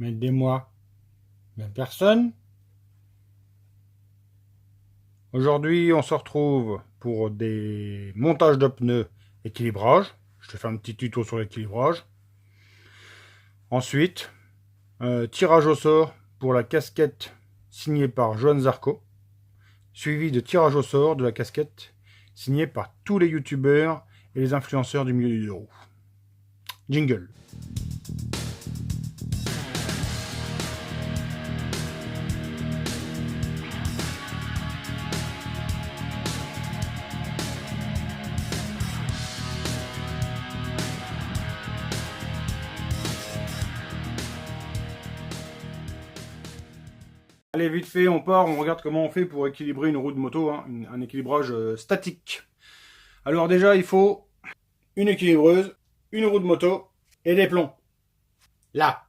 mais des mois, même personne. Aujourd'hui, on se retrouve pour des montages de pneus, équilibrage. Je te fais un petit tuto sur l'équilibrage. Ensuite, tirage au sort pour la casquette signée par Johan Zarco, suivi de tirage au sort de la casquette signée par tous les youtubeurs et les influenceurs du milieu du deux roues. Jingle. Allez, vite fait, on part, on regarde comment on fait pour équilibrer une roue de moto, hein, un équilibrage statique. Alors déjà, il faut une équilibreuse, une roue de moto et des plombs. Là.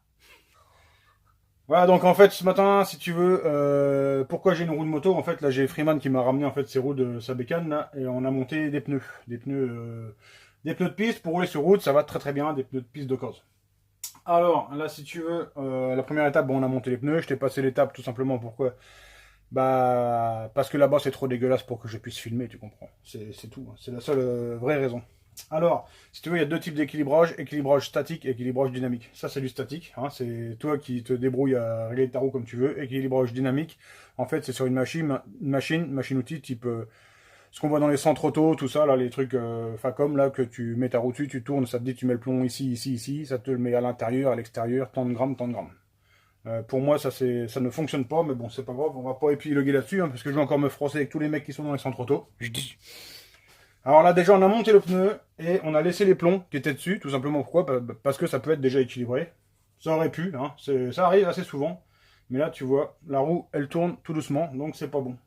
Voilà, donc en fait, ce matin, si tu veux, pourquoi j'ai une roue de moto? En fait, là, j'ai Freeman qui m'a ramené en fait ses roues de sa bécane, là, et on a monté des pneus. Des pneus de piste pour rouler sur route, ça va très très bien, des pneus de piste de cause. Alors, là, si tu veux, la première étape, bon, on a monté les pneus. Je t'ai passé l'étape tout simplement pourquoi? Bah, parce que là-bas, c'est trop dégueulasse pour que je puisse filmer, tu comprends. C'est tout, hein. C'est la seule vraie raison. Alors, si tu veux, il y a deux types d'équilibrage, équilibrage statique et équilibrage dynamique. Ça, c'est du statique, hein, c'est toi qui te débrouilles à régler ta roue comme tu veux. Équilibrage dynamique, en fait, c'est sur une machine-outil type ce qu'on voit dans les centres auto, tout ça, là, les trucs Facom, là, que tu mets ta roue dessus, tu tournes, ça te dit tu mets le plomb ici, ici, ici, ça te le met à l'intérieur, à l'extérieur, tant de grammes, tant de grammes. Pour moi, ça ne fonctionne pas, mais bon, c'est pas grave, on va pas épiloguer là-dessus, hein, parce que je vais encore me froisser avec tous les mecs qui sont dans les centres auto. Je dis. Alors là, déjà, on a monté le pneu, et on a laissé les plombs qui étaient dessus, tout simplement pourquoi? Parce que ça peut être déjà équilibré. Ça aurait pu, hein, ça arrive assez souvent. Mais là, tu vois, la roue, elle tourne tout doucement, donc c'est pas bon.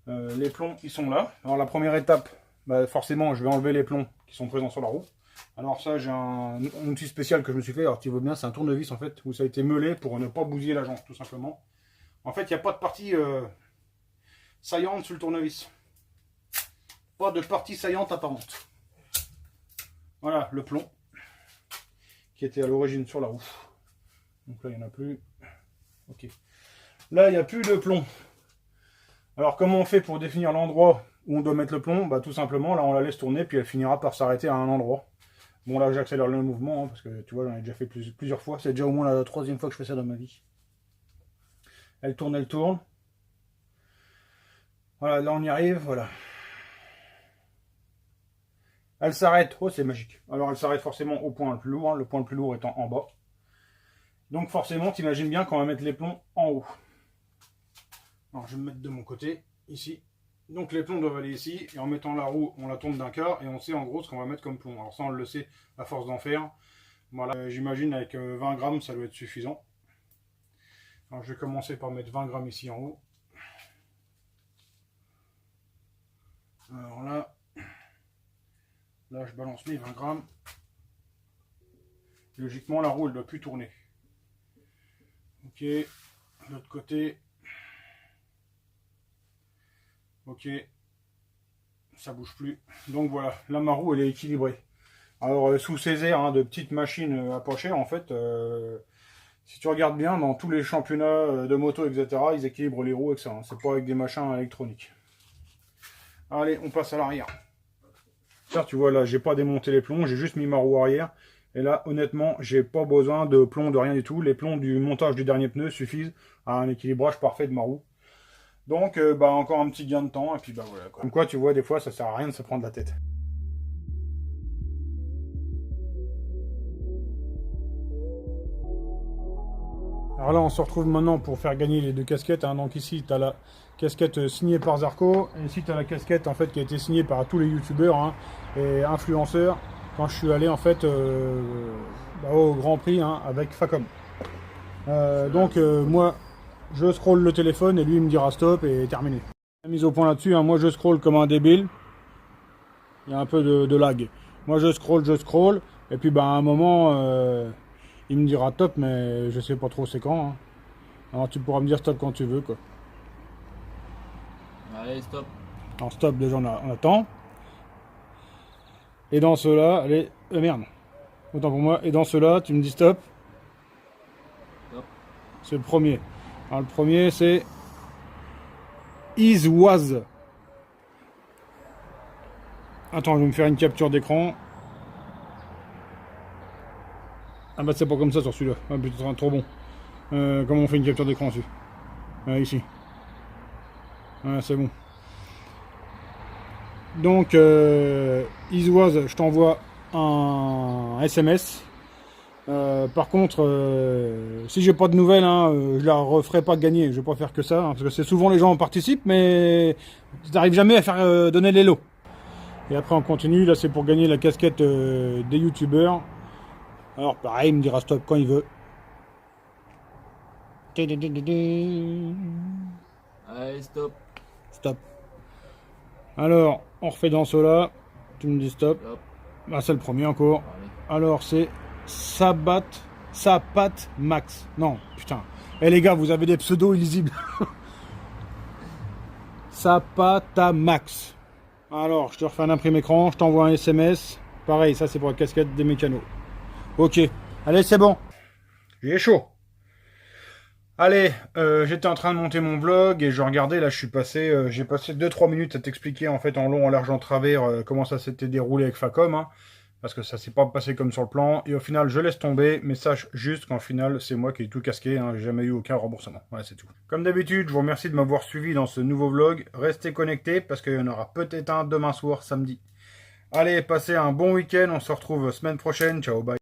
Les plombs, ils sont là. Alors la première étape, bah, forcément, je vais enlever les plombs qui sont présents sur la roue. Alors ça, j'ai un outil spécial que je me suis fait. Alors tu vois bien, c'est un tournevis en fait, où ça a été meulé pour ne pas bousiller la jante, tout simplement. En fait, il n'y a pas de partie saillante sur le tournevis. Pas de partie saillante apparente. Voilà, le plomb qui était à l'origine sur la roue. Donc là, il n'y en a plus. Ok. Là, il n'y a plus de plomb. Alors comment on fait pour définir l'endroit où on doit mettre le plomb? Bah tout simplement, là on la laisse tourner, puis elle finira par s'arrêter à un endroit. Bon là j'accélère le mouvement, hein, parce que tu vois j'en ai déjà fait plusieurs fois, c'est déjà au moins la troisième fois que je fais ça dans ma vie. Elle tourne, elle tourne. Voilà, là on y arrive, voilà. Elle s'arrête, oh c'est magique. Alors elle s'arrête forcément au point le plus lourd, hein, le point le plus lourd étant en bas. Donc forcément, t'imagines bien qu'on va mettre les plombs en haut. Alors je vais me mettre de mon côté, ici. Donc les plombs doivent aller ici, et en mettant la roue, on la tourne d'un quart, et on sait en gros ce qu'on va mettre comme plomb. Alors ça on le sait à force d'en faire. Voilà, j'imagine avec 20 grammes ça doit être suffisant. Alors je vais commencer par mettre 20 grammes ici en haut. Alors là je balance mes 20 grammes. Logiquement la roue elle ne doit plus tourner. Ok, de l'autre côté. Ok, ça bouge plus. Donc voilà, là ma roue elle est équilibrée. Alors sous ces airs hein, de petites machines à pocher, en fait, si tu regardes bien, dans tous les championnats de moto, etc., ils équilibrent les roues avec ça. Hein. C'est pas avec des machins électroniques. Allez, on passe à l'arrière. Tu vois là, j'ai pas démonté les plombs, j'ai juste mis ma roue arrière. Et là, honnêtement, j'ai pas besoin de plombs, de rien du tout. Les plombs du montage du dernier pneu suffisent à un équilibrage parfait de ma roue. Donc, bah, encore un petit gain de temps, et puis bah voilà. Quoi. Comme quoi, tu vois, des fois, ça sert à rien de se prendre la tête. Alors là, on se retrouve maintenant pour faire gagner les deux casquettes. Hein. Donc ici, tu as la casquette signée par Zarco, et ici, tu as la casquette en fait qui a été signée par tous les youtubeurs hein, et influenceurs quand je suis allé en fait au Grand Prix hein, avec Facom. Moi, je scrolle le téléphone et lui il me dira stop et terminé. La mise au point là-dessus, hein, moi je scrolle comme un débile. Il y a un peu de lag. Moi je scrolle, et puis bah, à un moment, il me dira top, mais je sais pas trop c'est quand. Hein. Alors tu pourras me dire stop quand tu veux quoi. Allez, stop. Alors stop, déjà on attend. Et dans cela, allez, merde. Autant pour moi, et dans cela, tu me dis stop. C'est le premier. Alors le premier c'est Is Was. Attends, je vais me faire une capture d'écran. Ah bah c'est pas comme ça sur celui-là. Ah putain, trop bon. Comment on fait une capture d'écran dessus? Ici. C'est bon. Donc, Iswas, je t'envoie un SMS. Par contre, si j'ai pas de nouvelles, hein, je la referai pas gagner. Je vais pas faire que ça, hein, parce que c'est souvent les gens participent, mais ça n'arrive jamais à faire donner les lots. Et après on continue. Là, c'est pour gagner la casquette des youtubeurs. Alors pareil, il me dira stop quand il veut. Allez, stop. Stop. Alors, on refait dans cela. Tu me dis stop. Stop. Ah, c'est le premier encore. Allez. Alors, c'est Sapat Max. Non, putain. Eh les gars, vous avez des pseudos illisibles. Sapata Max. Alors, je te refais un imprimé écran. Je t'envoie un SMS. Pareil, ça c'est pour la casquette des mécanos. Ok. Allez, c'est bon. J'ai chaud. Allez, j'étais en train de monter mon vlog et je regardais, là je suis passé, j'ai passé 2-3 minutes à t'expliquer en fait en long, en large, en travers comment ça s'était déroulé avec Facom, hein, parce que ça s'est pas passé comme sur le plan, et au final je laisse tomber, mais sache juste qu'en final c'est moi qui ai tout casqué, hein, j'ai jamais eu aucun remboursement, voilà c'est tout. Comme d'habitude, je vous remercie de m'avoir suivi dans ce nouveau vlog, restez connectés parce qu'il y en aura peut-être un demain soir, samedi. Allez, passez un bon week-end, on se retrouve semaine prochaine, ciao, bye.